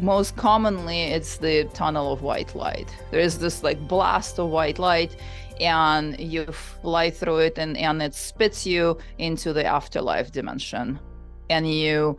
Most commonly, it's the tunnel of white light. There is this like blast of white light, and you fly through it, and it spits you into the afterlife dimension. And you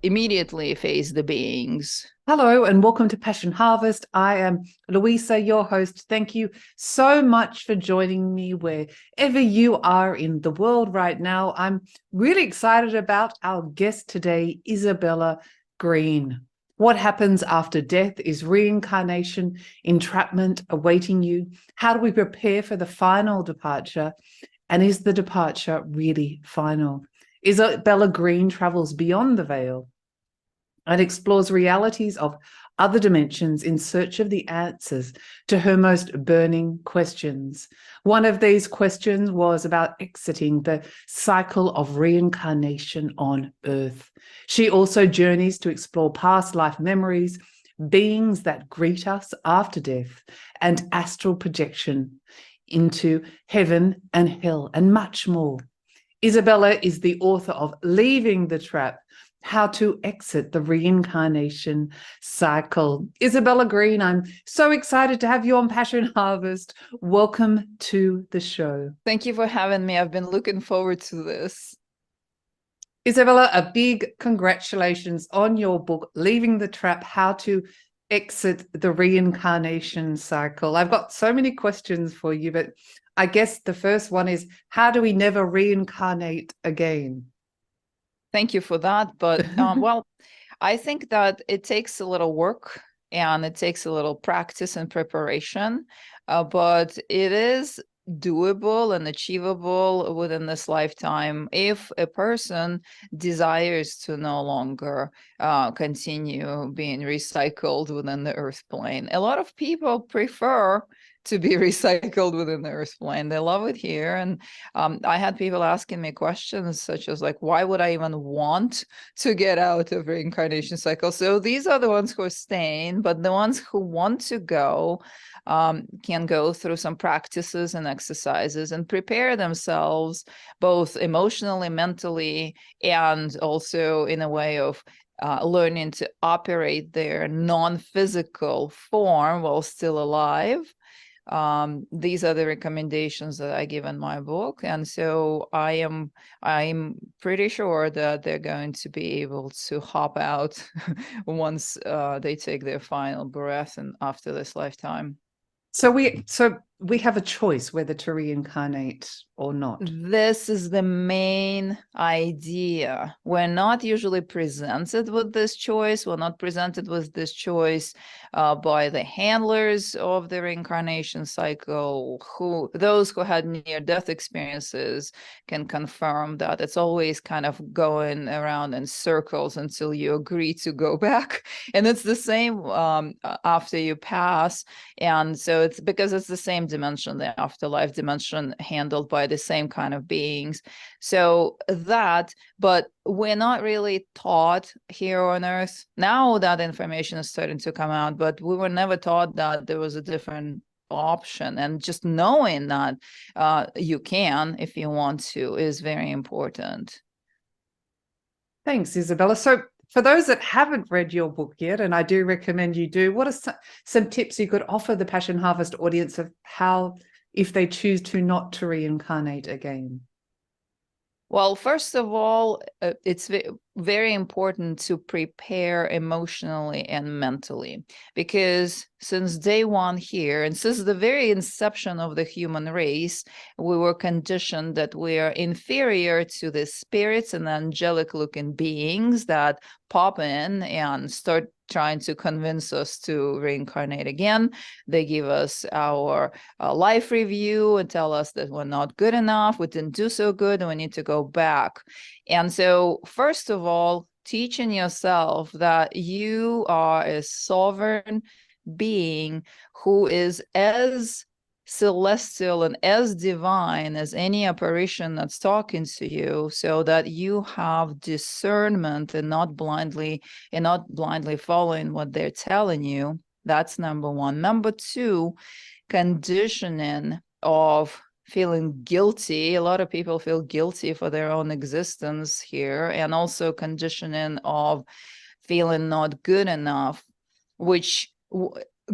immediately face the beings. Hello and welcome to Passion Harvest. I am Luisa, your host. Thank you so much for joining me wherever you are in the world right now. I'm really excited about our guest today, Isabella Greene. What happens after death? Is reincarnation, entrapment awaiting you? How do we prepare for the final departure? And is the departure really final? Isabella Greene travels beyond the veil and explores realities of other dimensions in search of the answers to her most burning questions. One of these questions was about exiting the cycle of reincarnation on Earth. She also journeys to explore past life memories, beings that greet us after death, and astral projection into heaven and hell, and much more. Isabella is the author of Leaving the Trap: How to Exit the Reincarnation Cycle. Isabella Greene, I'm so excited to have you on Passion Harvest. Welcome to the show. Thank you for having me. I've been looking forward to this. Isabella, a big congratulations on your book, Leaving the Trap: How to Exit the Reincarnation Cycle. I've got so many questions for you, but I guess the first one is, how do we never reincarnate again? Thank you for that. But well, I think that it takes a little work and it takes a little practice and preparation, but it is doable and achievable within this lifetime if a person desires to no longer continue being recycled within the earth plane. A lot of people prefer to be recycled within the earth plane. They love it here. And I had people asking me questions such as like, why would I even want to get out of reincarnation cycle? So these are the ones who are staying, but the ones who want to go can go through some practices and exercises and prepare themselves both emotionally, mentally, and also in a way of learning to operate their non-physical form while still alive. These are the recommendations that I give in my book, and so I'm pretty sure that they're going to be able to hop out once they take their final breath and after this lifetime. So we have a choice whether to reincarnate or not. This is the main idea. We're not usually presented with this choice. We're not presented with this choice by the handlers of the reincarnation cycle. Those who had near-death experiences can confirm that it's always kind of going around in circles until you agree to go back. And it's the same after you pass. And so it's because it's the same dimension, the afterlife dimension, handled by the same kind of beings. So but we're not really taught here on Earth. Now that information is starting to come out, but we were never taught that there was a different option. And just knowing that you can, if you want to, is very important. Thanks, Isabella. So for those that haven't read your book yet, and I do recommend you do, what are some tips you could offer the Passion Harvest audience of how, if they choose to not to reincarnate again? Well, first of all, it's very important to prepare emotionally and mentally, because since day one here, and since the very inception of the human race, we were conditioned that we are inferior to the spirits and angelic looking beings that pop in and start trying to convince us to reincarnate again. They give us our life review and tell us that we're not good enough, we didn't do so good, and we need to go back. And so, first of all, teaching yourself that you are a sovereign being who is as celestial and as divine as any apparition that's talking to you, so that you have discernment and not blindly following what they're telling you. That's number one. Number two, conditioning of feeling guilty. A lot of people feel guilty for their own existence here, and also conditioning of feeling not good enough, which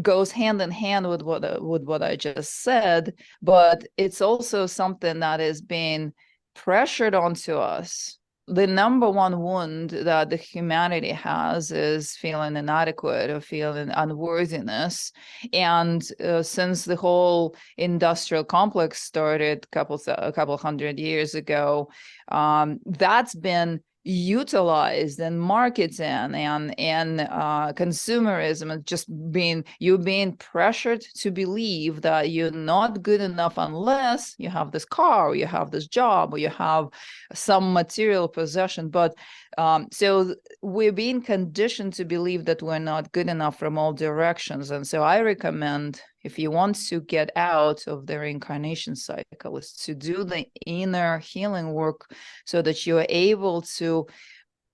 goes hand in hand with what I just said, but it's also something that is being pressured onto us. The number one wound that the humanity has is feeling inadequate or feeling unworthiness. And since the whole industrial complex started a couple hundred years ago, that's been utilized in marketing and consumerism, and just you're being pressured to believe that you're not good enough unless you have this car, or you have this job, or you have some material possession. But so we're being conditioned to believe that we're not good enough from all directions. And so I recommend, if you want to get out of the reincarnation cycle, is to do the inner healing work so that you're able to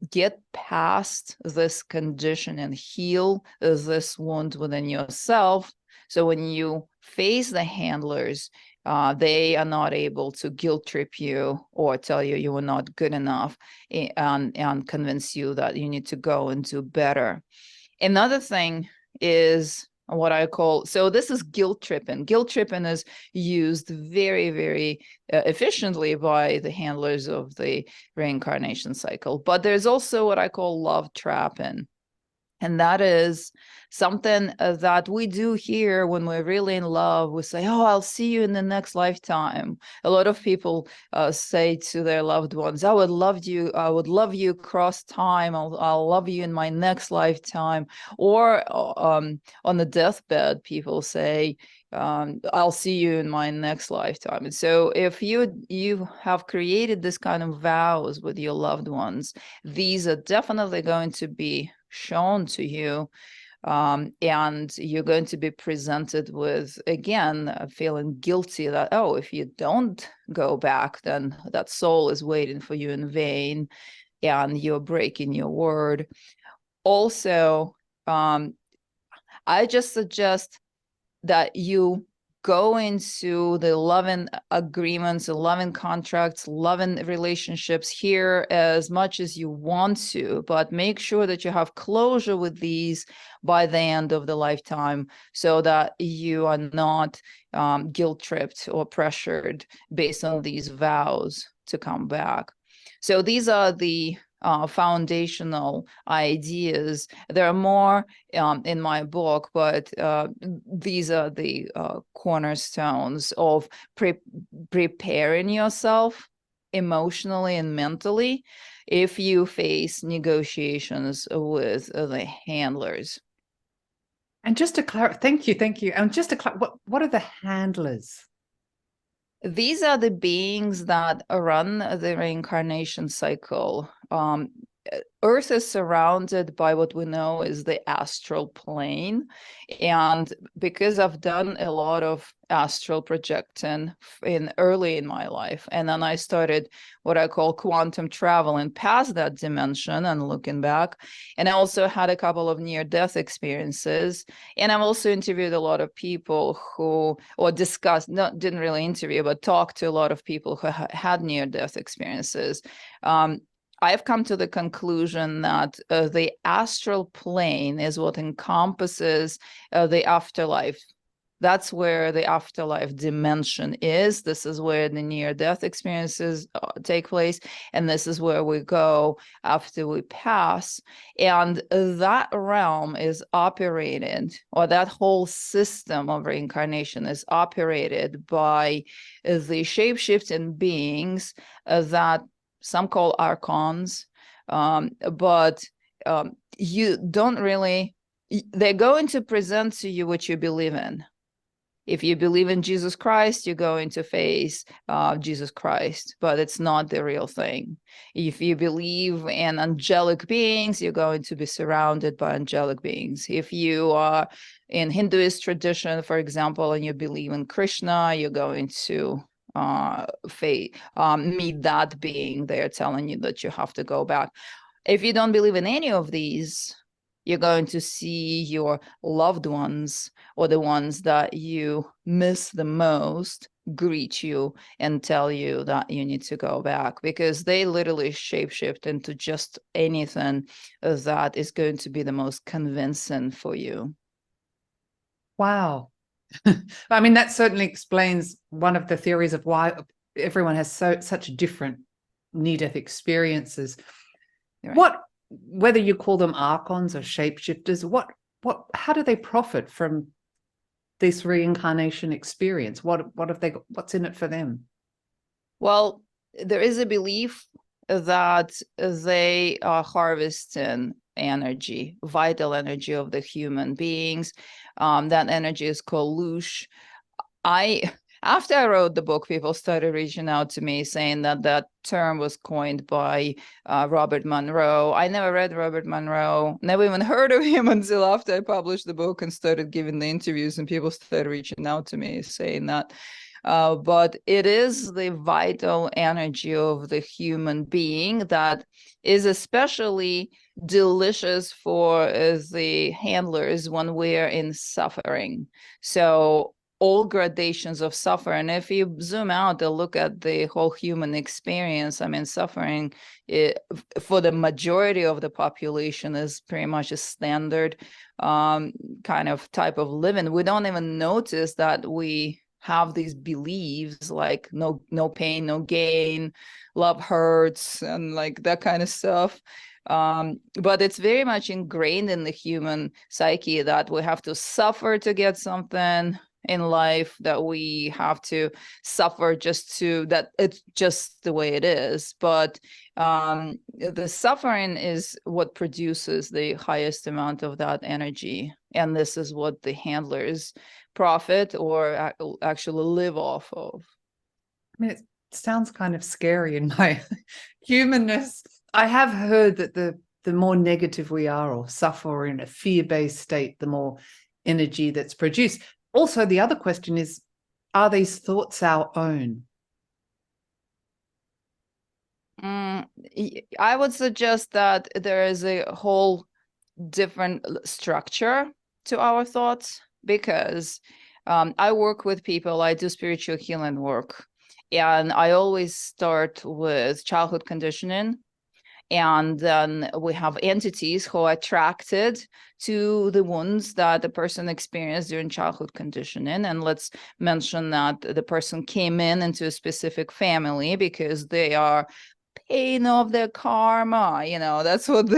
get past this condition and heal this wound within yourself. So when you face the handlers, they are not able to guilt trip you or tell you you were not good enough, and convince you that you need to go and do better. Another thing is what I call, so this is guilt tripping. Guilt tripping is used very, very efficiently by the handlers of the reincarnation cycle. But there's also what I call love trapping. And that is something that we do here when we're really in love. We say, oh, I'll see you in the next lifetime. A lot of people say to their loved ones, I would love you across time. I'll love you in my next lifetime. Or on the deathbed, people say, I'll see you in my next lifetime. And so if you have created this kind of vows with your loved ones, these are definitely going to be shown to you, and you're going to be presented with, again, feeling guilty that, oh, if you don't go back, then that soul is waiting for you in vain and you're breaking your word. Also, I just suggest that you go into the loving agreements, loving contracts, loving relationships here as much as you want to, but make sure that you have closure with these by the end of the lifetime, so that you are not guilt tripped or pressured based on these vows to come back. So these are the foundational ideas. There are more in my book, but these are the cornerstones of preparing yourself emotionally and mentally if you face negotiations with the handlers. And just to clarify, thank you. And just to clarify, what are the handlers? These are the beings that run the reincarnation cycle. Earth is surrounded by what we know is the astral plane. And because I've done a lot of astral projecting early in my life, and then I started what I call quantum traveling past that dimension and looking back. And I also had a couple of near-death experiences. And I've also interviewed a lot of people who, or discussed, didn't really interview, but talked to a lot of people who had near-death experiences. I've come to the conclusion that the astral plane is what encompasses the afterlife. That's where the afterlife dimension is. This is where the near-death experiences take place, and this is where we go after we pass. And that realm is operated, or that whole system of reincarnation is operated by the shape-shifting beings that some call archons, but you don't really, they're going to present to you what you believe in. If you believe in Jesus Christ, you're going to face Jesus Christ, but it's not the real thing. If you believe in angelic beings, you're going to be surrounded by angelic beings. If you are in Hinduist tradition, for example, and you believe in Krishna, you're going to meet that being. They're telling you that you have to go back. If you don't believe in any of these, You're going to see your loved ones or the ones that you miss the most greet you and tell you that you need to go back, because they literally shapeshift into just anything that is going to be the most convincing for you. Wow. I mean, that certainly explains one of the theories of why everyone has such different near-death experiences. Right. What, whether you call them archons or shapeshifters, how do they profit from this reincarnation experience? What have they got, what's in it for them? Well, there is a belief that they are harvesting energy, vital energy of the human beings. That energy is called loosh. After I wrote the book, people started reaching out to me saying that that term was coined by Robert Monroe. I never read Robert Monroe, never even heard of him until after I published the book and started giving the interviews, and people started reaching out to me saying that. But it is the vital energy of the human being that is especially delicious for the handlers when we're in suffering. So all gradations of suffering. If you zoom out and look at the whole human experience, I mean, suffering for the majority of the population is pretty much a standard kind of type of living. We don't even notice that we have these beliefs like no pain, no gain, love hurts, and like that kind of stuff. But it's very much ingrained in the human psyche that we have to suffer to get something in life, that we have to suffer just to, that it's just the way it is. But the suffering is what produces the highest amount of that energy, and this is what the handlers profit or actually live off of. I mean, it sounds kind of scary in my humanness. I have heard that the more negative we are or suffer or in a fear-based state, the more energy that's produced. Also, the other question is, are these thoughts our own? I would suggest that there is a whole different structure to our thoughts, because I work with people, I do spiritual healing work, and I always start with childhood conditioning. And then we have entities who are attracted to the wounds that the person experienced during childhood conditioning. And let's mention that the person came into a specific family because they are paying off their karma. That's what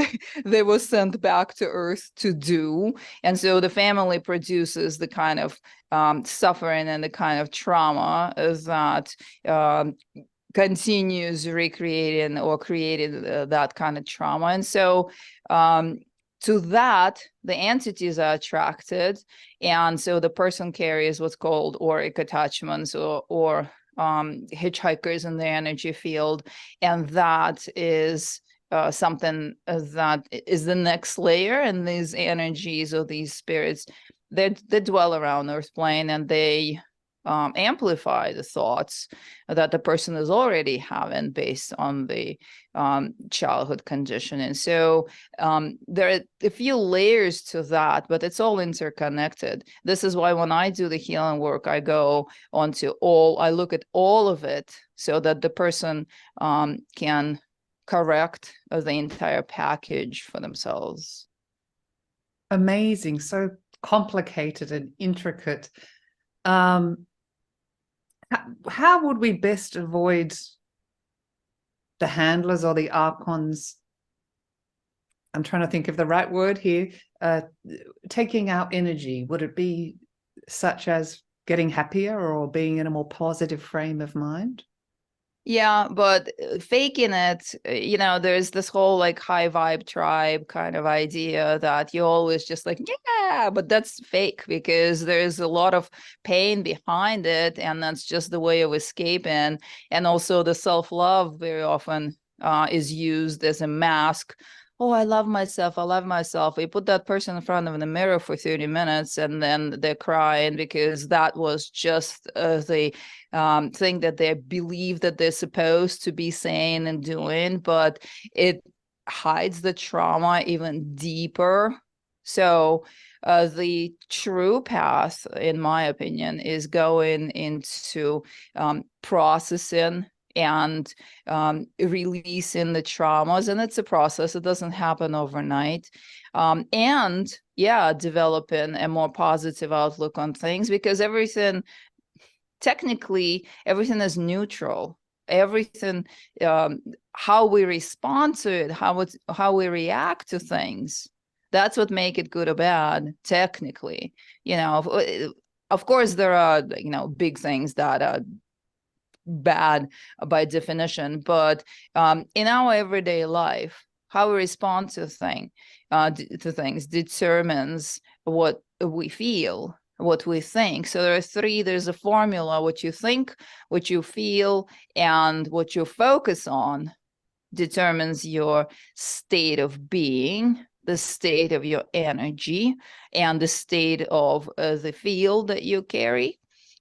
they were sent back to earth to do. And so the family produces the kind of suffering and the kind of trauma that continues recreating or creating that kind of trauma. And so to that, the entities are attracted. And so the person carries what's called auric attachments or hitchhikers in the energy field. And that is something that is the next layer. And these energies or these spirits, they dwell around Earth plane, and they amplify the thoughts that the person is already having based on the childhood conditioning. So there are a few layers to that, but it's all interconnected. This is why when I do the healing work, I look at all of it so that the person can correct the entire package for themselves. Amazing, so complicated and intricate. How would we best avoid the handlers or the archons? I'm trying to think of the right word here. Taking our energy, would it be such as getting happier or being in a more positive frame of mind? Yeah, but faking it, there's this whole like high vibe tribe kind of idea that you always just like, yeah, but that's fake, because there's a lot of pain behind it, and that's just the way of escaping. And also the self-love very often is used as a mask. Oh, I love myself. I love myself. We put that person in front of the mirror for 30 minutes and then they're crying because that was just the thing that they believe that they're supposed to be saying and doing, but it hides the trauma even deeper So the true path, in my opinion, is going into processing and releasing the traumas. And it's a process. It doesn't happen overnight. And yeah, developing a more positive outlook on things, because technically everything is neutral. Everything, how we respond to it, how we react to things, that's what make it good or bad, technically. Of course there are, big things that are bad by definition, but in our everyday life, how we respond to things determines what we feel, what we think. So there's a formula: what you think, what you feel, and what you focus on determines your state of being, the state of your energy, and the state of the field that you carry,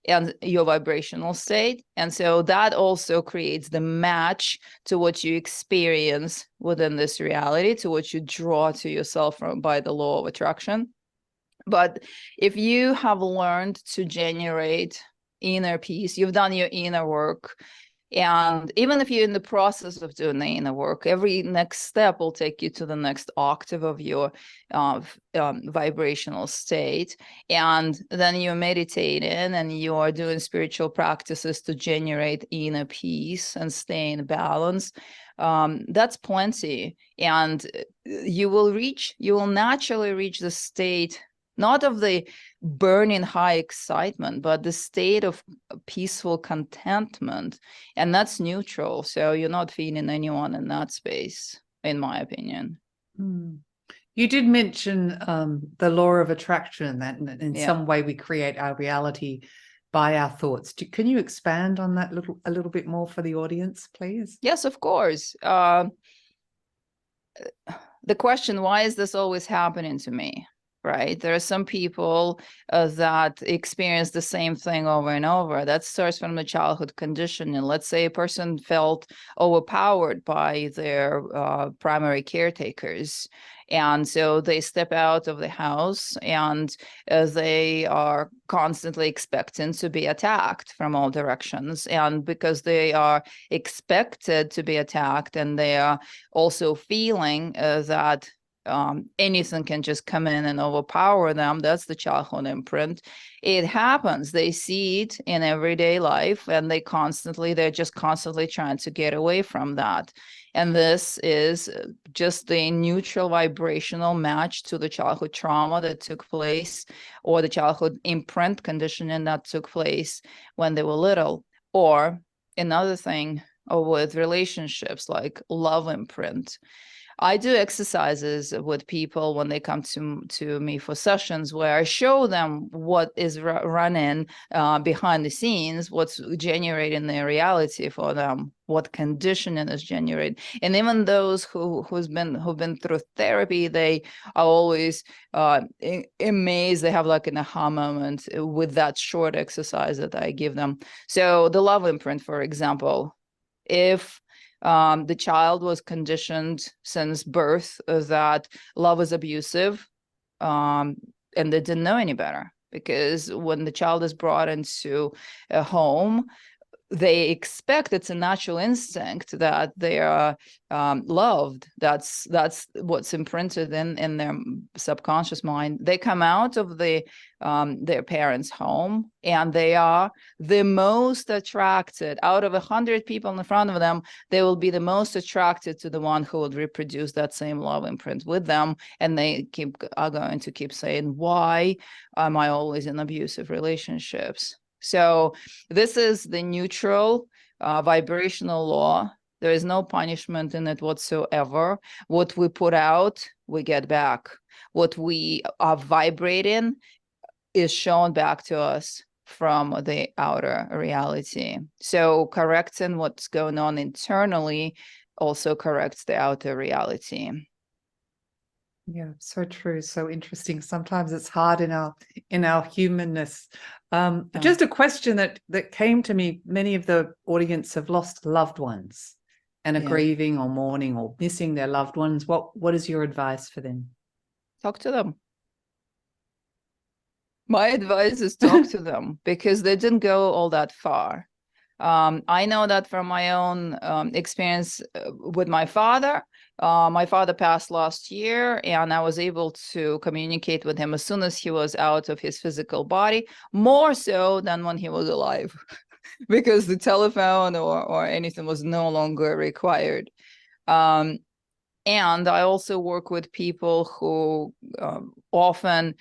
and your vibrational state. And so that also creates the match to what you experience within this reality, to what you draw to yourself by the law of attraction. But if you have learned to generate inner peace, you've done your inner work, and even if you're in the process of doing the inner work, every next step will take you to the next octave of your vibrational state. And then you're meditating and you're doing spiritual practices to generate inner peace and stay in balance. That's plenty. And you will naturally reach the state, not of the burning high excitement, but the state of peaceful contentment. And that's neutral. So you're not feeding anyone in that space, in my opinion. You did mention the law of attraction, that in some way we create our reality by our thoughts. Can you expand on that a little bit more for the audience, please? Yes, of course. The question, why is this always happening to me? Right? There are some people that experience the same thing over and over. That starts from the childhood conditioning. Let's say a person felt overpowered by their primary caretakers. And so they step out of the house and they are constantly expecting to be attacked from all directions. And because they are expected to be attacked, and they are also feeling that anything can just come in and overpower them, that's the childhood imprint. It happens. They see it in everyday life, and they're just constantly trying to get away from that. And this is just the neutral vibrational match to the childhood trauma that took place, or the childhood imprint conditioning that took place when they were little. Or another thing with relationships, like love imprint. I do exercises with people when they come to me for sessions, where I show them what is running behind the scenes, what's generating their reality for them, what conditioning is generated. And even those who've been through therapy, they are always amazed. They have like an aha moment with that short exercise that I give them. So the love imprint, for example, if the child was conditioned since birth that love is abusive, and they didn't know any better, because when the child is brought into a home, they expect, it's a natural instinct that they are loved. That's what's imprinted in their subconscious mind. They come out of their parents' home, and they are the most attracted out of 100 people in front of them. They will be the most attracted to the one who would reproduce that same love imprint with them. And they are going to keep saying, why am I always in abusive relationships? So this is the neutral vibrational law. There is no punishment in it whatsoever. What we put out, we get back. What we are vibrating is shown back to us from the outer reality. So correcting what's going on internally also corrects the outer reality. Yeah, so true, so interesting. Sometimes it's hard in our humanness. Just a question that came to me. Many of the audience have lost loved ones and are grieving or mourning or missing their loved ones. What is your advice for them? Talk to them. My advice is talk to them because they didn't go all that far. I know that from my own experience with my father. My father passed last year, and I was able to communicate with him as soon as he was out of his physical body, more so than when he was alive, because the telephone or anything was no longer required. And I also work with people who often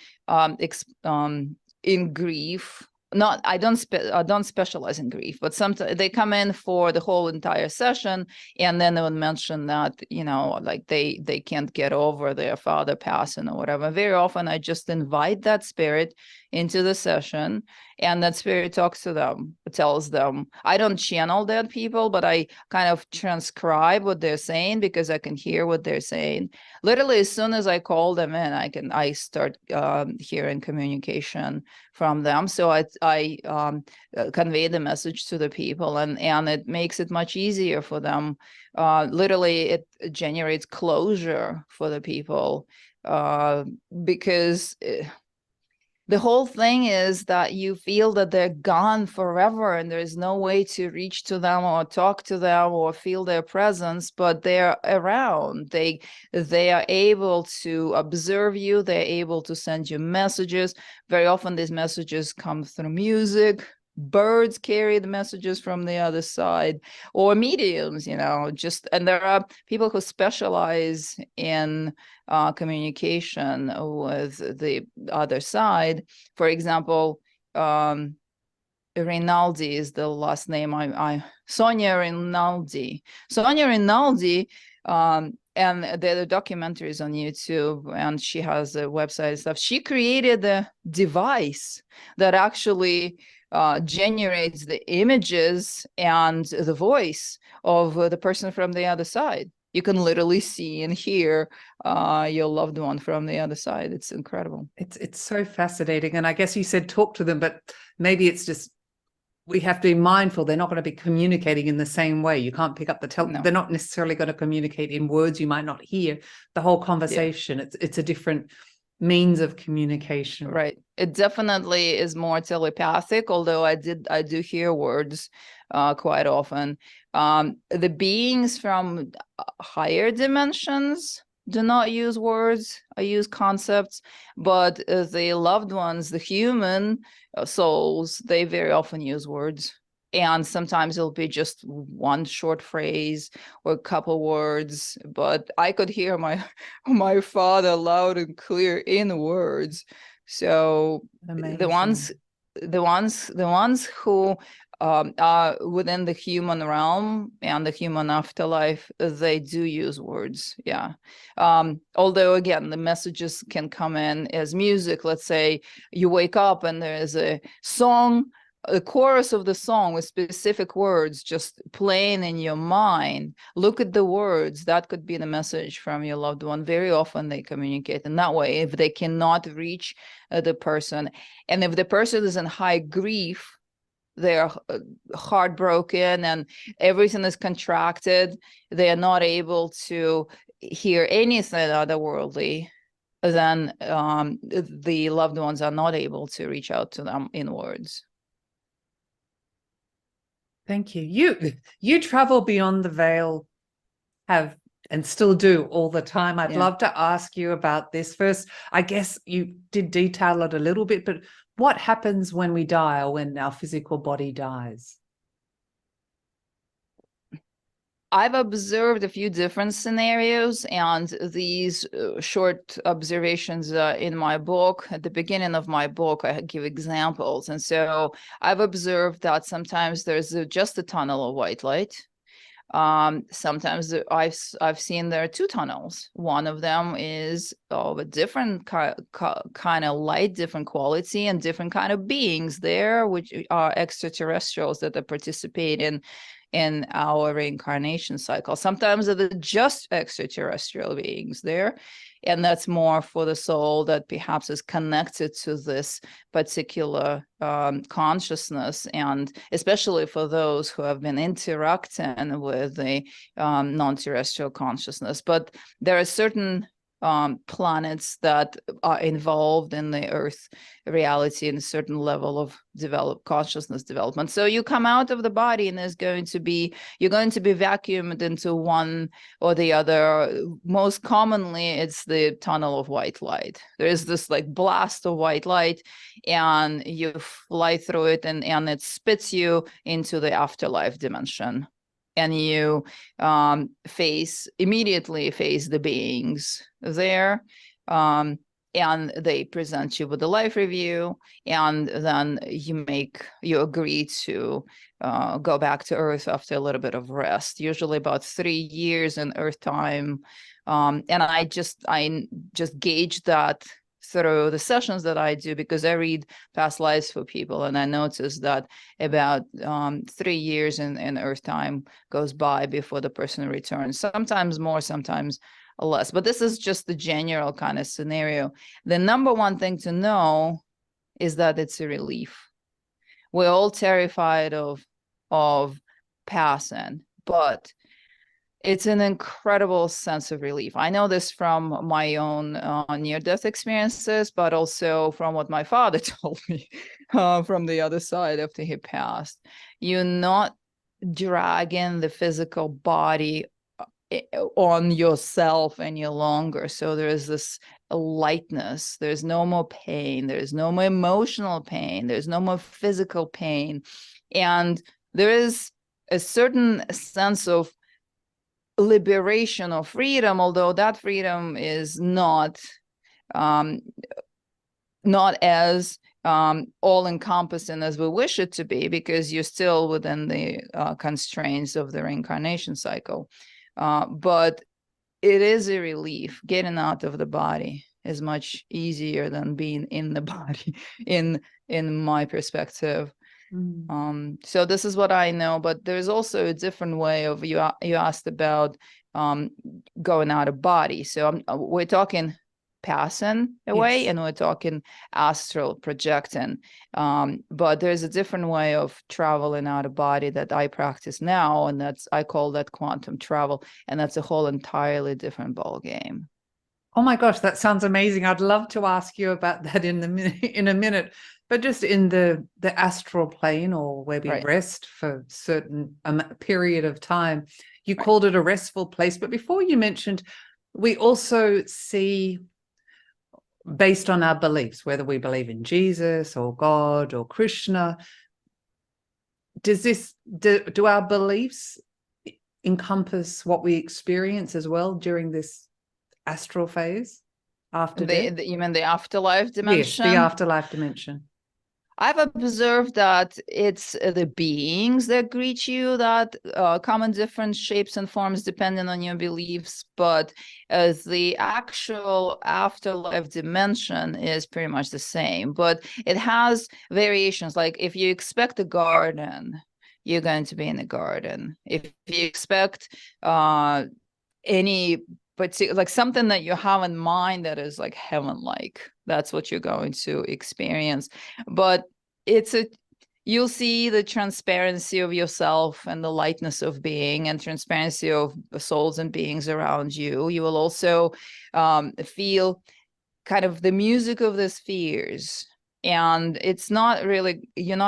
in grief. Not, I don't specialize in grief, but sometimes they come in for the whole entire session, and then they would mention that, you know, like they can't get over their father passing or whatever. Very often, I just invite that spirit into the session, and that spirit talks to them, tells them. I don't channel dead people, but I kind of transcribe what they're saying because I can hear what they're saying. Literally, as soon as I call them in, I start hearing communication from them. So I convey the message to the people, and it makes it much easier for them. Literally, it generates closure for the people because the whole thing is that you feel that they're gone forever and there's no way to reach to them or talk to them or feel their presence, but they're around. They are able to observe you. They're able to send you messages. Very often these messages come through music. Birds carry the messages from the other side, or mediums, you know, and there are people who specialize in communication with the other side. For example, Rinaldi is the last name. Sonia Rinaldi. Sonia Rinaldi, and there are documentaries on YouTube, and she has a website and stuff. She created a device that actually generates the images and the voice of the person from the other side. You can literally see and hear your loved one from the other side. It's incredible. It's so fascinating. And I guess you said talk to them, but maybe it's just we have to be mindful they're not going to be communicating in the same way. You can't pick up the No. They're not necessarily going to communicate in words. You might not hear the whole conversation. Yeah. It's a different means of communication. Right. It definitely is more telepathic, although I do hear words quite often. The beings from higher dimensions do not use words. I use concepts, but the loved ones, the human souls, they very often use words. And sometimes it'll be just one short phrase or a couple words, but I could hear my father loud and clear in words. So Amazing. the ones who are within the human realm and the human afterlife, they do use words. Yeah. Although again, the messages can come in as music. Let's say you wake up and there's a song, the chorus of the song with specific words just playing in your mind. Look at the words. That could be the message from your loved one. Very often they communicate in that way if they cannot reach the person. And if the person is in high grief, they're heartbroken and everything is contracted, they are not able to hear anything otherworldly, then the loved ones are not able to reach out to them in words. Thank you. You travel beyond the veil, have and still do all the time. I'd love to ask you about this. First, I guess you did detail it a little bit, but what happens when we die or when our physical body dies? I've observed a few different scenarios, and these short observations in my book, at the beginning of my book, I give examples. And so I've observed that sometimes there's just a tunnel of white light. Sometimes I've seen there are two tunnels. One of them is of a different kind of light, different quality, and different kind of beings there, which are extraterrestrials that are participating in our reincarnation cycle. Sometimes they're just extraterrestrial beings there, and that's more for the soul that perhaps is connected to this particular consciousness, and especially for those who have been interacting with the non-terrestrial consciousness. But there are certain planets that are involved in the Earth reality in a certain level of consciousness development. So you come out of the body, and you're going to be vacuumed into one or the other. Most commonly, it's the tunnel of white light. There is this like blast of white light, and you fly through it, and it spits you into the afterlife dimension. And you immediately face the beings there, and they present you with a life review, and then you agree to go back to Earth after a little bit of rest, usually about 3 years in Earth time. And I just gauge that through the sessions that I do, because I read past lives for people, and I noticed that about 3 years in Earth time goes by before the person returns. Sometimes more, sometimes less. But this is just the general kind of scenario. The number one thing to know is that it's a relief. We're all terrified of passing, but it's an incredible sense of relief. I know this from my own near-death experiences, but also from what my father told me from the other side after he passed. You're not dragging the physical body on yourself any longer. So there is this lightness. There's no more pain. There's no more emotional pain. There's no more physical pain. And there is a certain sense of liberation or freedom, although that freedom is not as all-encompassing as we wish it to be, because you're still within the constraints of the reincarnation cycle. But it is a relief. Getting out of the body is much easier than being in the body, in my perspective. So this is what I know, but there's also a different way of, you asked about going out of body. So we're talking passing away, Yes. and we're talking astral projecting. But there's a different way of traveling out of body that I practice now, and I call that quantum travel, and that's a whole entirely different ball game. Oh my gosh, that sounds amazing. I'd love to ask you about that in a minute. But just in the astral plane, or where we Right. rest for a certain period of time, you Right. called it a restful place. But before, you mentioned we also see, based on our beliefs, whether we believe in Jesus or God or Krishna, do our beliefs encompass what we experience as well during this astral phase after death? You mean the afterlife Yes, the dimension? afterlife dimension. I've observed that it's the beings that greet you that come in different shapes and forms depending on your beliefs, but the actual afterlife dimension is pretty much the same, but it has variations. Like if you expect a garden, you're going to be in a garden. If you expect any like something that you have in mind that is like heaven-like, that's what you're going to experience. But you'll see the transparency of yourself and the lightness of being and transparency of the souls and beings around you. You will also feel kind of the music of the spheres, and you're not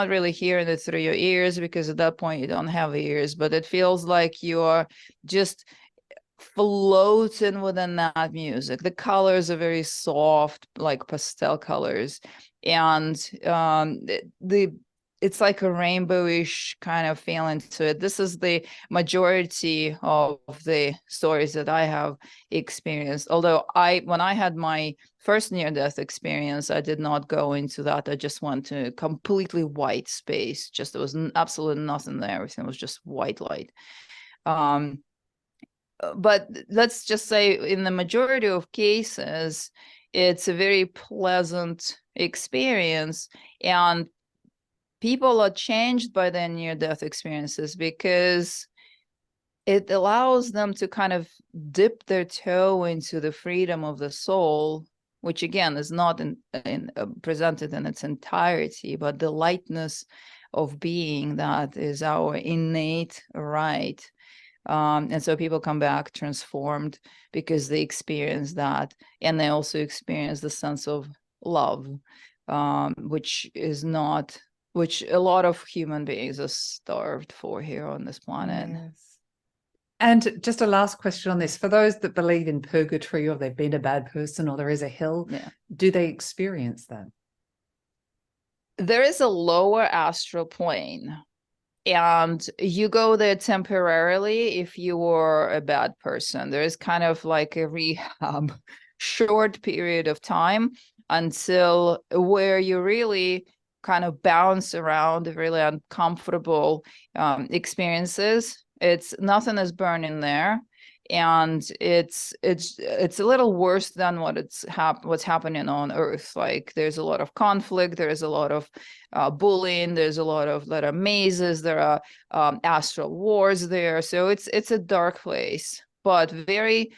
really hearing it through your ears, because at that point you don't have ears, but it feels like you're just floating within that music. The colors are very soft, like pastel colors, and it's like a rainbowish kind of feeling to it. This is the majority of the stories that I have experienced. Although when I had my first near-death experience, I did not go into that. I just went to completely white space. Just there was absolutely nothing there. Everything was just white light. But let's just say in the majority of cases, it's a very pleasant experience, and people are changed by their near-death experiences because it allows them to kind of dip their toe into the freedom of the soul, which again is not presented in its entirety, but the lightness of being that is our innate right. And so people come back transformed because they experience that, and they also experience the sense of love, which a lot of human beings are starved for here on this planet. Yes. And just a last question on this. For those that believe in purgatory, or they've been a bad person, or there is a hell, Yeah. do they experience that? There is a lower astral plane, and you go there temporarily if you were a bad person. There is kind of like a rehab, short period of time until where you really kind of bounce around really uncomfortable experiences. It's nothing is burning there, and it's a little worse than what's happening on Earth. Like there's a lot of conflict, there's a lot of bullying, there's a lot of mazes, there are astral wars there, so it's a dark place. But very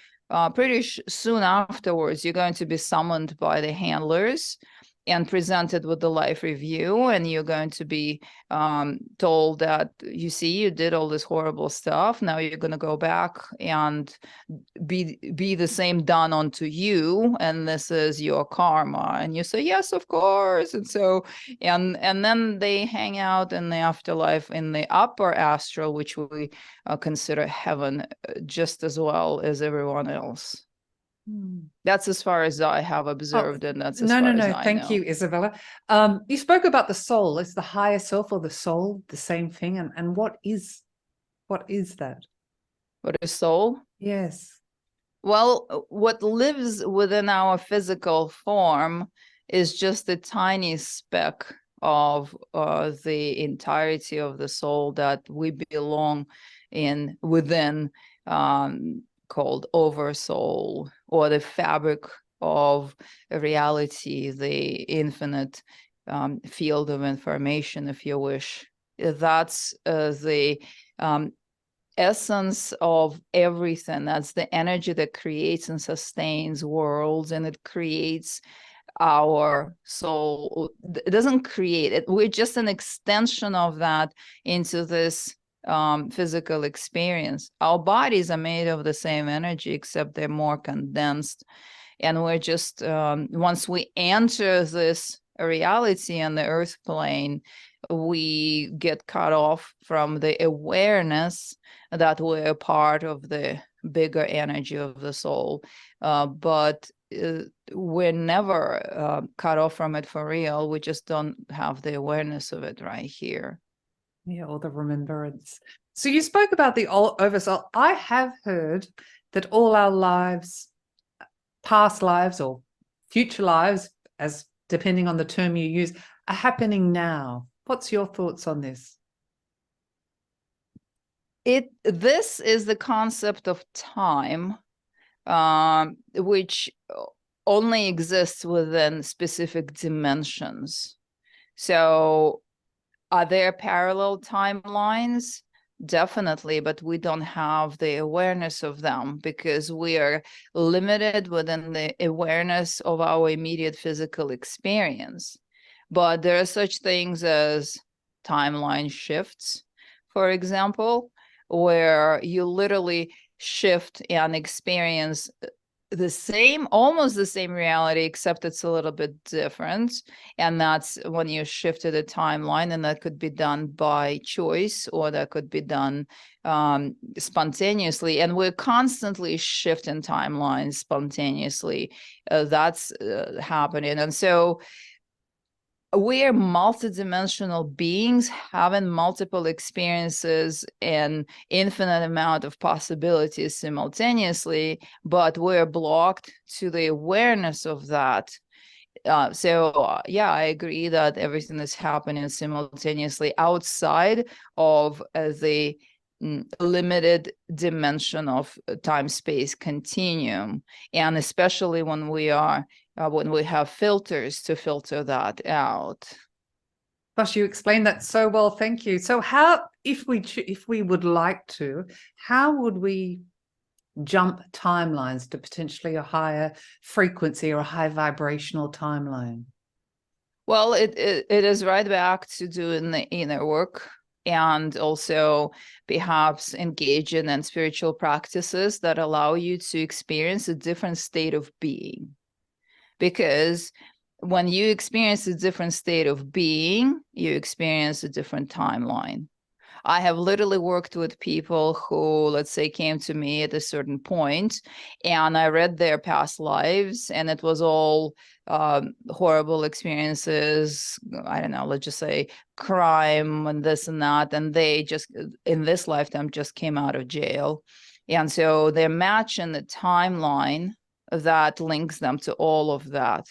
pretty soon afterwards, you're going to be summoned by the handlers and presented with the life review, and you're going to be told that, you see, you did all this horrible stuff, now you're going to go back and be the same done unto you, and this is your karma. And you say, yes, of course. And so and then they hang out in the afterlife in the upper astral, which we consider heaven, just as well as everyone else. That's as far as I have observed, and that's as far as I Thank know. you, Isabella. You spoke about the soul. Is the higher self or the soul the same thing? And what is that? What is soul? Yes. Well, what lives within our physical form is just a tiny speck of the entirety of the soul that we belong in within, called oversoul, or the fabric of reality, the infinite field of information, if you wish. That's the essence of everything. That's the energy that creates and sustains worlds, and it creates our soul. It doesn't create it. We're just an extension of that into this physical experience. Our bodies are made of the same energy, except they're more condensed. And we're just, once we enter this reality on the earth plane, we get cut off from the awareness that we're a part of the bigger energy of the soul. But we're never cut off from it for real. We just don't have the awareness of it right here. Yeah, or the remembrance. So you spoke about the oversoul. I have heard that all our lives, past lives or future lives, as depending on the term you use, are happening now. What's your thoughts on this? This is the concept of time, which only exists within specific dimensions. So are there parallel timelines? Definitely, but we don't have the awareness of them because we are limited within the awareness of our immediate physical experience. But there are such things as timeline shifts, for example, where you literally shift and experience almost the same reality, except it's a little bit different. And that's when you shifted a timeline, and that could be done by choice, or that could be done spontaneously. And we're constantly shifting timelines spontaneously. That's happening. And so we're multidimensional beings having multiple experiences and infinite amount of possibilities simultaneously, but we're blocked to the awareness of that. Yeah, I agree that everything is happening simultaneously outside of the limited dimension of time-space continuum, and especially when we have filters to filter that out. Gosh, you explained that so well. Thank you. So how, if we would like to, how would we jump timelines to potentially a higher frequency or a high vibrational timeline? Well, it is right back to doing the inner work. and also perhaps engage in spiritual practices that allow you to experience a different state of being. Because when you experience a different state of being, you experience a different timeline. I have literally worked with people who, let's say, came to me at a certain point, and I read their past lives, and it was all horrible experiences. I don't know, let's just say crime and this and that. And they just, in this lifetime, just came out of jail. And so they're matching the timeline that links them to all of that.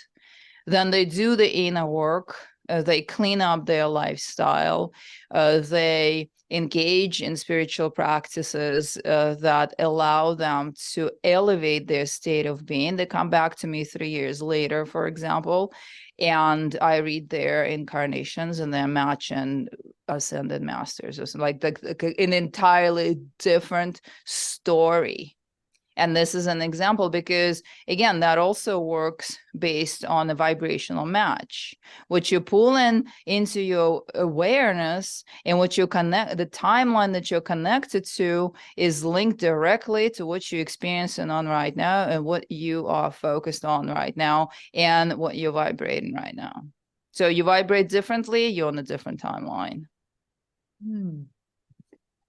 Then they do the inner work. They clean up their lifestyle. They engage in spiritual practices that allow them to elevate their state of being. They come back to me 3 years later, for example, and I read their incarnations, and they're matching ascended masters. It's like an entirely different story. And this is an example because, again, that also works based on a vibrational match. What you pull in into your awareness and what you connect, the timeline that you're connected to is linked directly to what you're experiencing on right now and what you are focused on right now and what you're vibrating right now. So you vibrate differently, you're on a different timeline.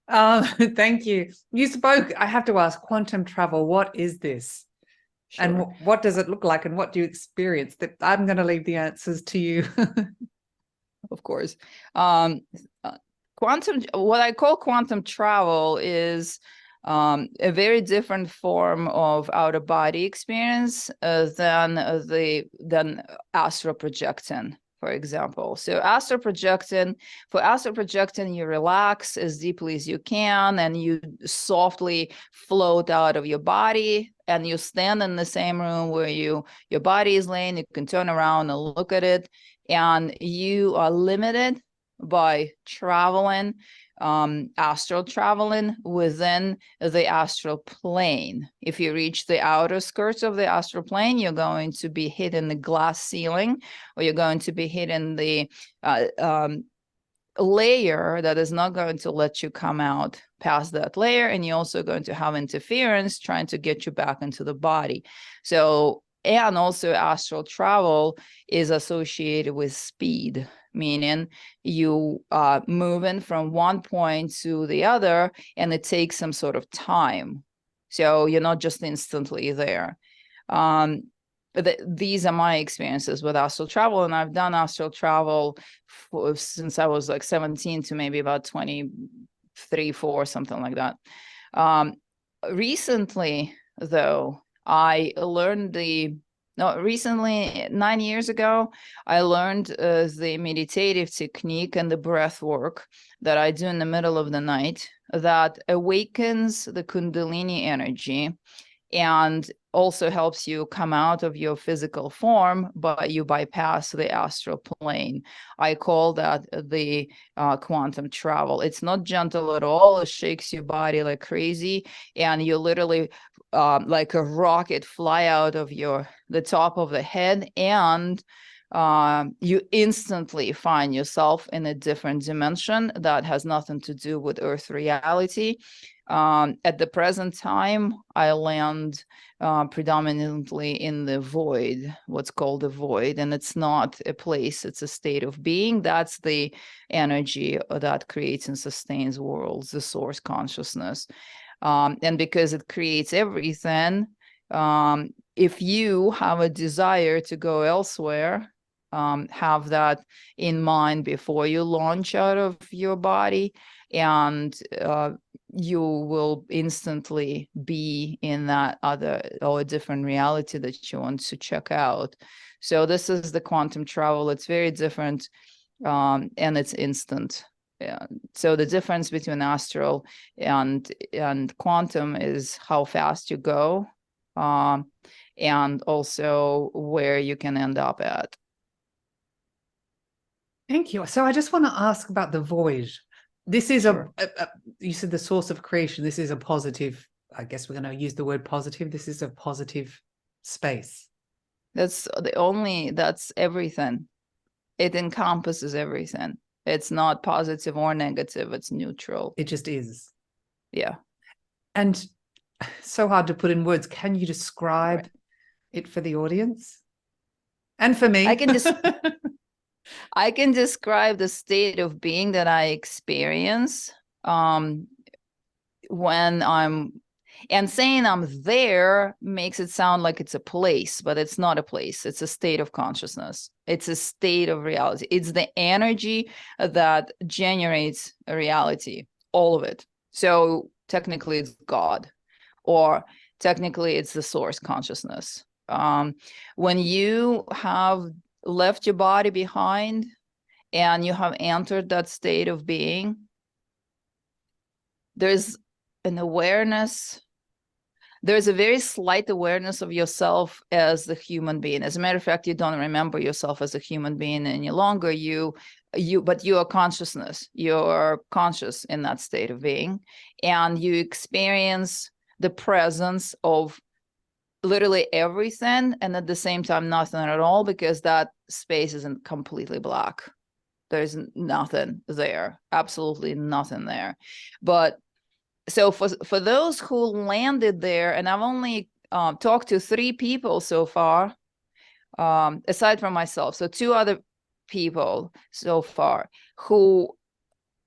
Thank you. You spoke, I have to ask, quantum travel, what is this? Sure. And what does it look like, and what do you experience? That I'm going to leave the answers to you. Of course. Quantum, what I call quantum travel is a very different form of out-of-body experience than astral projecting, for example. So astral projecting, you relax as deeply as you can, and you softly float out of your body, and you stand in the same room where your body is laying. You can turn around and look at it, and you are limited by traveling, astral traveling within the astral plane. If you reach the outer skirts of the astral plane, you're going to be hitting the glass ceiling, or you're going to be hitting the layer that is not going to let you come out past that layer, and you're also going to have interference trying to get you back into the body. So, and also astral travel is associated with speed, meaning you are moving from one point to the other, and it takes some sort of time. So you're not just instantly there. These are my experiences with astral travel, and I've done astral travel since I was like 17 to maybe about 23, 4, something like that. Recently, though, I learned recently, 9 years ago, I learned the meditative technique and the breath work that I do in the middle of the night that awakens the Kundalini energy and also helps you come out of your physical form, but you bypass the astral plane. I call that the quantum travel. It's not gentle at all. It shakes your body like crazy, and you literally like a rocket fly out of the top of the head, and you instantly find yourself in a different dimension that has nothing to do with Earth reality. At the present time, I land predominantly in the void, what's called the void, and it's not a place, it's a state of being. That's the energy that creates and sustains worlds, the source consciousness. And because it creates everything, if you have a desire to go elsewhere, have that in mind before you launch out of your body, and you will instantly be in that other or a different reality that you want to check out. So this is the quantum travel. It's very different, and it's instant. Yeah. So the difference between astral and quantum is how fast you go, and also where you can end up at. Thank you. So I just want to ask about the void. This is sure. You said the source of creation. This is a positive, I guess we're going to use the word positive. This is a positive space. That's everything. It encompasses everything. It's not positive or negative. It's neutral. It just is. Yeah. And so hard to put in words. Can you describe Right. it for the audience? And for me? I can describe the state of being that I experience when and saying I'm there makes it sound like it's a place, but it's not a place. It's a state of consciousness. It's a state of reality. It's the energy that generates a reality, all of it. So technically it's God, or technically it's the source consciousness. When you have left your body behind and you have entered that state of being, there's an awareness. There's a very slight awareness of yourself as the human being. As a matter of fact, you don't remember yourself as a human being any longer. But you are consciousness. You're conscious in that state of being, and you experience the presence of literally everything, and at the same time nothing at all, because that space isn't completely black. There's nothing there, absolutely nothing there. But so for those who landed there, and I've only talked to 3 people so far, aside from myself, so 2 other people so far who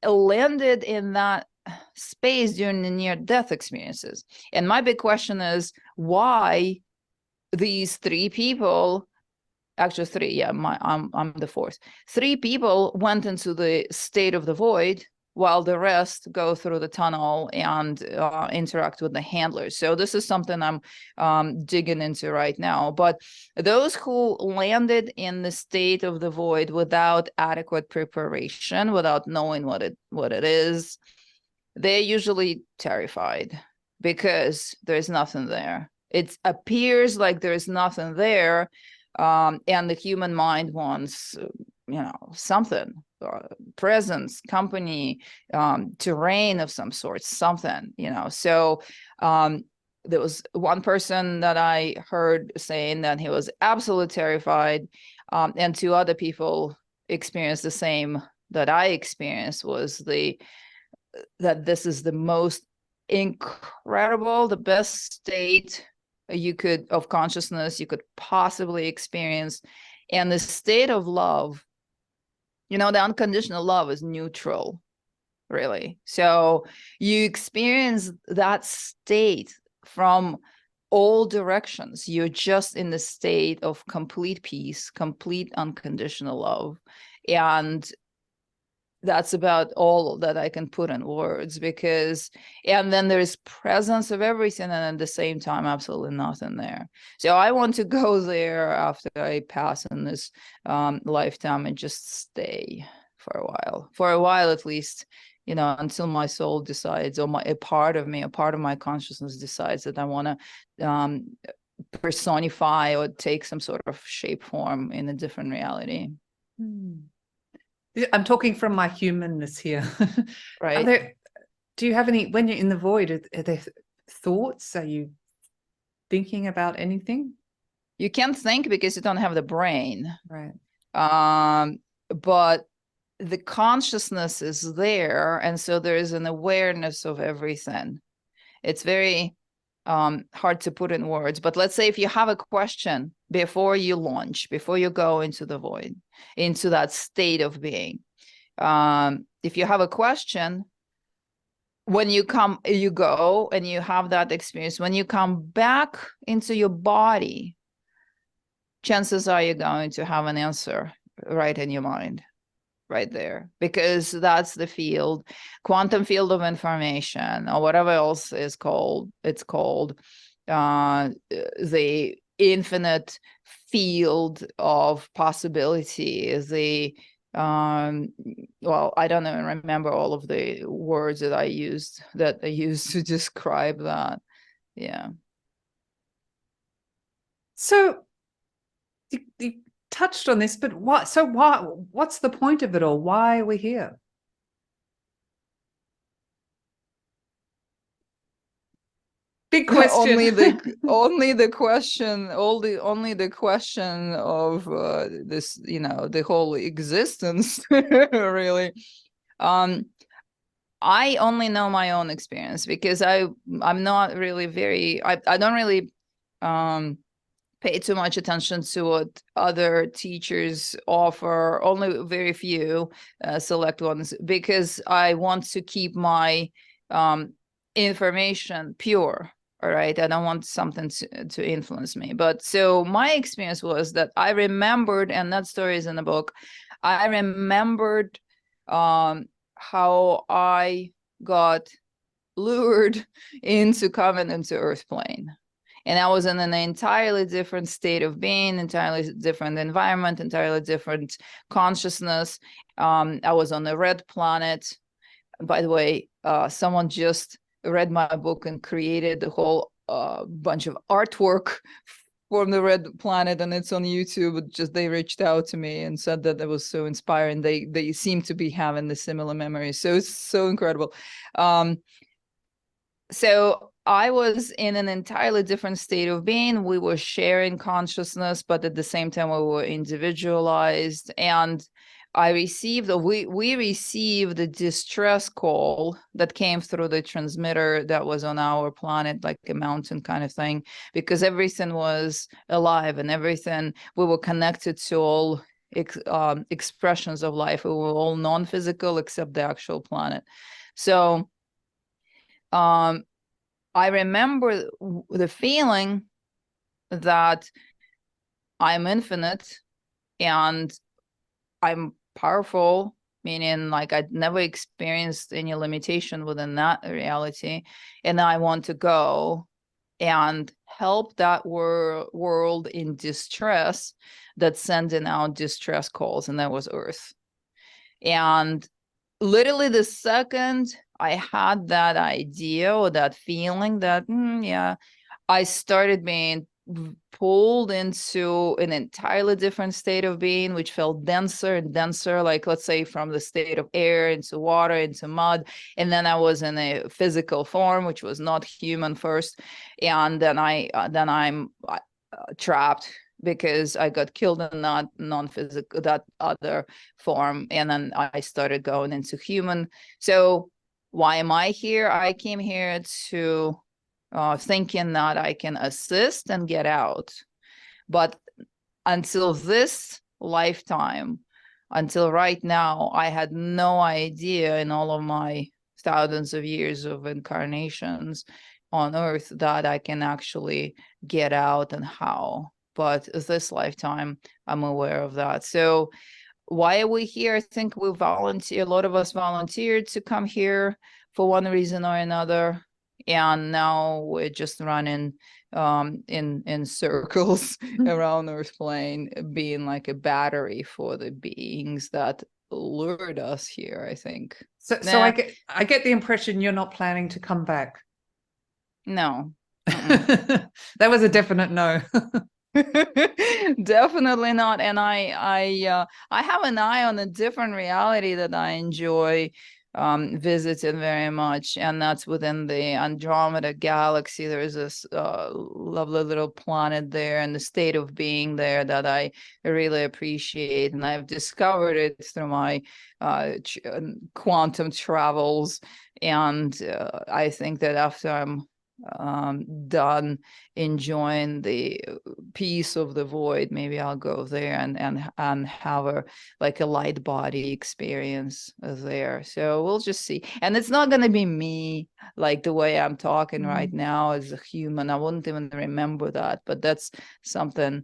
landed in that space during the near-death experiences. And my big question is, why these 3 people, actually 3, yeah, I'm the 4th. 3 people went into the state of the void, while the rest go through the tunnel and interact with the handlers. So this is something I'm digging into right now. But those who landed in the state of the void without adequate preparation, without knowing what it is, they're usually terrified because there's nothing there. It appears like there's nothing there, and the human mind wants, something, presence, company, terrain of some sort, something, So there was one person that I heard saying that he was absolutely terrified, and 2 other people experienced the same that I experienced, was that this is the most incredible, the best state of consciousness you could possibly experience. And the state of love, the unconditional love is neutral, really. So you experience that state from all directions. You're just in the state of complete peace, complete unconditional love. And that's about all that I can put in words, and then there's presence of everything, and at the same time, absolutely nothing there. So I want to go there after I pass in this lifetime and just stay for a while at least, until my soul decides, or a part of my consciousness decides that I want to personify or take some sort of shape form in a different reality. I'm talking from my humanness here. Right. Do you have any, when you're in the void, are there thoughts? Are you thinking about anything? You can't think because you don't have the brain. Right. But the consciousness is there, and so there is an awareness of everything. It's very hard to put in words, but let's say if you have a question before you launch, before you go into the void, into that state of being, if you have a question, when you go and you have that experience, when you come back into your body, chances are you're going to have an answer right in your mind, right there, because that's the field, quantum field of information, or whatever else it's called, the infinite field of possibility, well, I don't even remember all of the words that I used to describe that. Yeah. So you touched on this, but what's the point of it all? Why are we here? Big question. only the question, only the question of this, you know, the whole existence, really. I only know my own experience because I'm not really very, I don't really pay too much attention to what other teachers offer, only very few select ones, because I want to keep my information pure. All right. I don't want something to influence me. But so my experience was that I remembered, and that story is in the book, I remembered how I got lured into coming into Earth plane. And I was in an entirely different state of being, entirely different environment, entirely different consciousness. I was on a red planet. By the way, someone just read my book and created a whole bunch of artwork from the red planet, and it's on YouTube. Just they reached out to me and said that it was so inspiring. They seem to be having the similar memories. So it's so incredible. So I was in an entirely different state of being. We were sharing consciousness, but at the same time, we were individualized. And I received, we received a distress call that came through the transmitter that was on our planet, like a mountain kind of thing, because everything was alive and everything, we were connected to all expressions of life. We were all non-physical except the actual planet. So I remember the feeling that I'm infinite and I'm powerful, meaning like I'd never experienced any limitation within that reality. And I want to go and help that world in distress that's sending out distress calls. And that was Earth. And literally the second I had that idea or that feeling that, yeah, I started being pulled into an entirely different state of being, which felt denser and denser, like let's say from the state of air into water, into mud. And then I was in a physical form, which was not human first. And then I'm trapped because I got killed in that non-physical, that other form. And then I started going into human. So why am I here? I came here to thinking that I can assist and get out. But until this lifetime, until right now, I had no idea in all of my thousands of years of incarnations on Earth that I can actually get out and how. But this lifetime, I'm aware of that. So why are we here? I think we volunteer, a lot of us volunteered to come here for one reason or another. And now we're just running in circles around Earth plane, being like a battery for the beings that lured us here, I think. So I get the impression you're not planning to come back. No. That was a definite no. Definitely not. And I have an eye on a different reality that I enjoy visiting very much, and that's within the Andromeda galaxy. There is this lovely little planet there and the state of being there that I really appreciate, and I've discovered it through my quantum travels. And I think that after I'm done enjoying the peace of the void, maybe I'll go there and have a like a light body experience there. So we'll just see. And it's not going to be me like the way I'm talking right now as a human. I wouldn't even remember that, but that's something,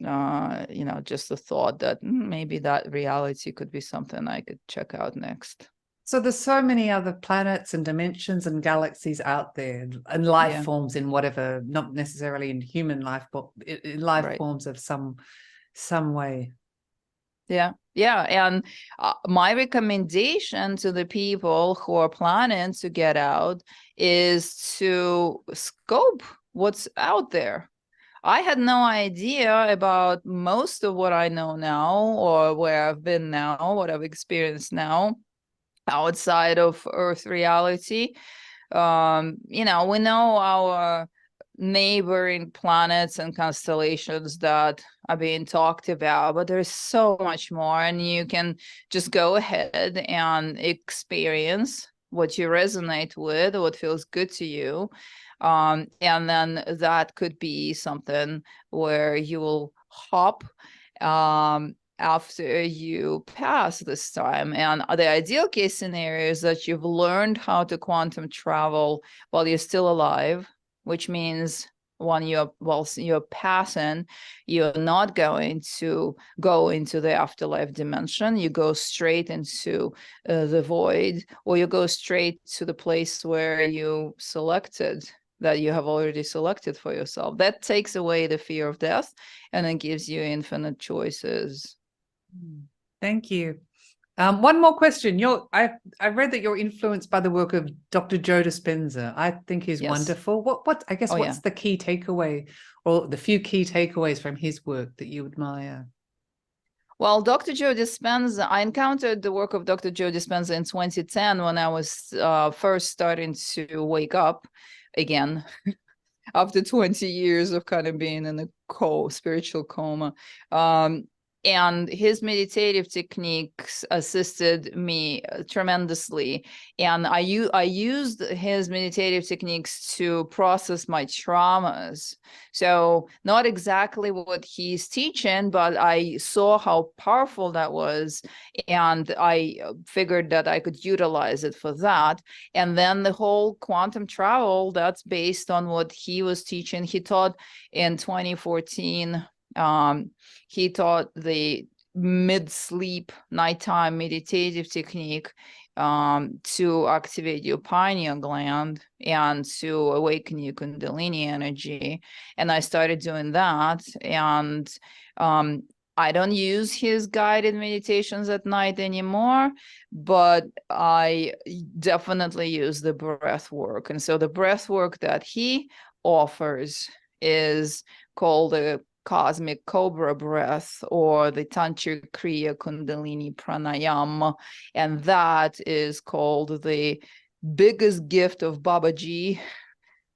just the thought that maybe that reality could be something I could check out next. So there's so many other planets and dimensions and galaxies out there, and life forms in whatever, not necessarily in human life, but in life forms of some way. Yeah. And my recommendation to the people who are planning to get out is to scope what's out there. I had no idea about most of what I know now, or where I've been now, what I've experienced now outside of Earth reality. You know, we know our neighboring planets and constellations that are being talked about, but there's so much more, and you can just go ahead and experience what you resonate with, what feels good to you. And then that could be something where you will hop after you pass this time. And the ideal case scenario is that you've learned how to quantum travel while you're still alive, which means when whilst you're passing, you're not going to go into the afterlife dimension. You go straight into the void, or you go straight to the place where you selected, that you have already selected for yourself. That takes away the fear of death, and it gives you infinite choices. Thank you. One more question. I read that you're influenced by the work of Dr. Joe Dispenza. I think he's Yes. wonderful. What I guess Oh, what's yeah. the key takeaway, or the few key takeaways from his work that you admire? Well, Dr. Joe Dispenza, I encountered the work of Dr. Joe Dispenza in 2010 when I was first starting to wake up again after 20 years of kind of being in a spiritual coma. And his meditative techniques assisted me tremendously. And I used his meditative techniques to process my traumas. So not exactly what he's teaching, but I saw how powerful that was. And I figured that I could utilize it for that. And then the whole quantum travel, that's based on what he was teaching. He taught in 2014, he taught the mid-sleep nighttime meditative technique to activate your pineal gland and to awaken your kundalini energy. And I started doing that. And I don't use his guided meditations at night anymore, but I definitely use the breath work. And so the breath work that he offers is called the cosmic cobra breath, or the tantric kriya kundalini pranayama, and that is called the biggest gift of Babaji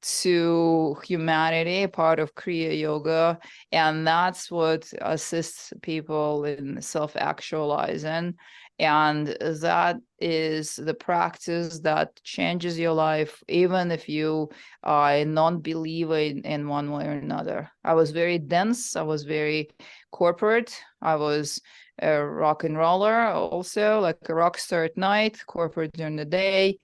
to humanity, part of Kriya Yoga. And that's what assists people in self-actualizing. And that is the practice that changes your life, even if you are a non-believer in one way or another. I was very dense. I was very corporate. I was a rock and roller also, like a rock star at night, corporate during the day,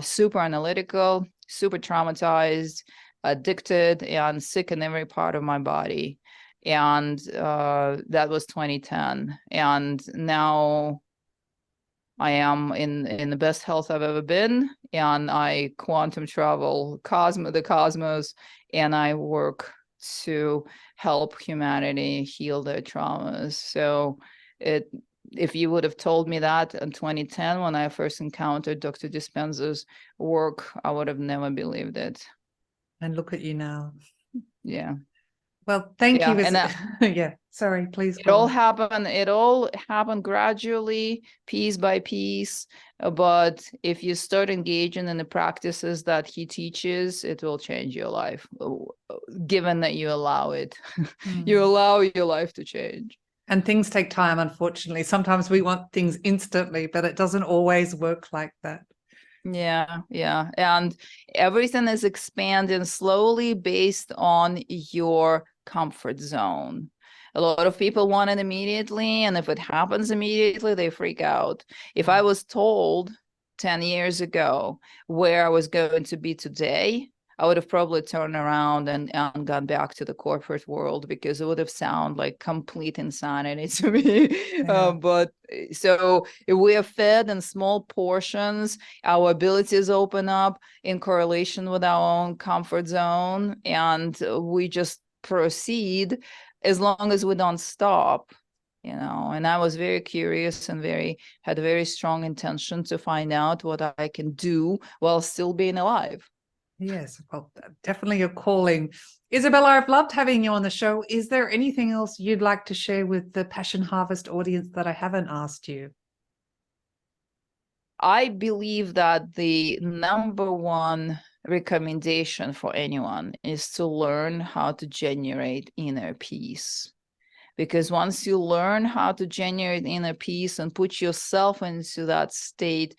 super analytical, super traumatized, addicted, and sick in every part of my body. And that was 2010. And now I am in the best health I've ever been, and I quantum travel the cosmos, and I work to help humanity heal their traumas. So it if you would have told me that in 2010 when I first encountered Dr. Dispenza's work, I would have never believed it. And look at you now. Yeah. Well, thank you. Yeah. And Yeah, sorry, please it go all on. happened gradually, piece by piece. But if you start engaging in the practices that he teaches, it will change your life, given that you allow it. You allow your life to change. And things take time, unfortunately. Sometimes we want things instantly, but it doesn't always work like that. Yeah, yeah. And everything is expanding slowly based on your comfort zone. A lot of people want it immediately, and if it happens immediately, they freak out. If I was told 10 years ago where I was going to be today, I would have probably turned around and gone back to the corporate world, because it would have sounded like complete insanity to me. Yeah. But so if we are fed in small portions, our abilities open up in correlation with our own comfort zone, and we just proceed as long as we don't stop. And I was very curious and had a very strong intention to find out what I can do while still being alive. Yes, well, definitely a calling. Isabella, I've loved having you on the show. Is there anything else you'd like to share with the Passion Harvest audience that I haven't asked you? I believe that the number one recommendation for anyone is to learn how to generate inner peace. Because once you learn how to generate inner peace and put yourself into that state,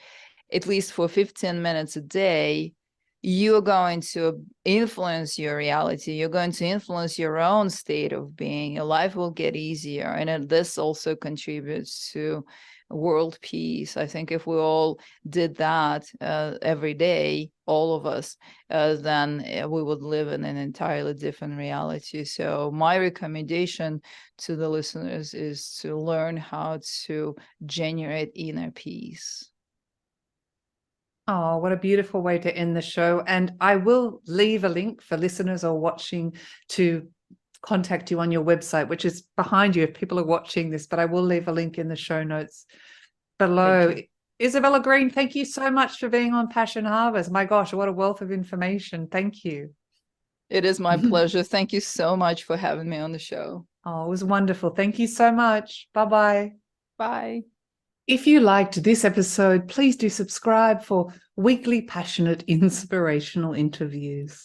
at least for 15 minutes a day, you're going to influence your reality. You're going to influence your own state of being. Your life will get easier. And this also contributes to world peace. I think if we all did that every day, all of us, then we would live in an entirely different reality. So my recommendation to the listeners is to learn how to generate inner peace. Oh, what a beautiful way to end the show. And I will leave a link for listeners or watching to contact you on your website, which is behind you if people are watching this, but I will leave a link in the show notes below. Isabella Greene, thank you so much for being on Passion Harvest. My gosh, what a wealth of information. Thank you. It is my pleasure. Thank you so much for having me on the show. Oh, it was wonderful. Thank you so much. Bye-bye. Bye. If you liked this episode, please do subscribe for weekly passionate, inspirational interviews.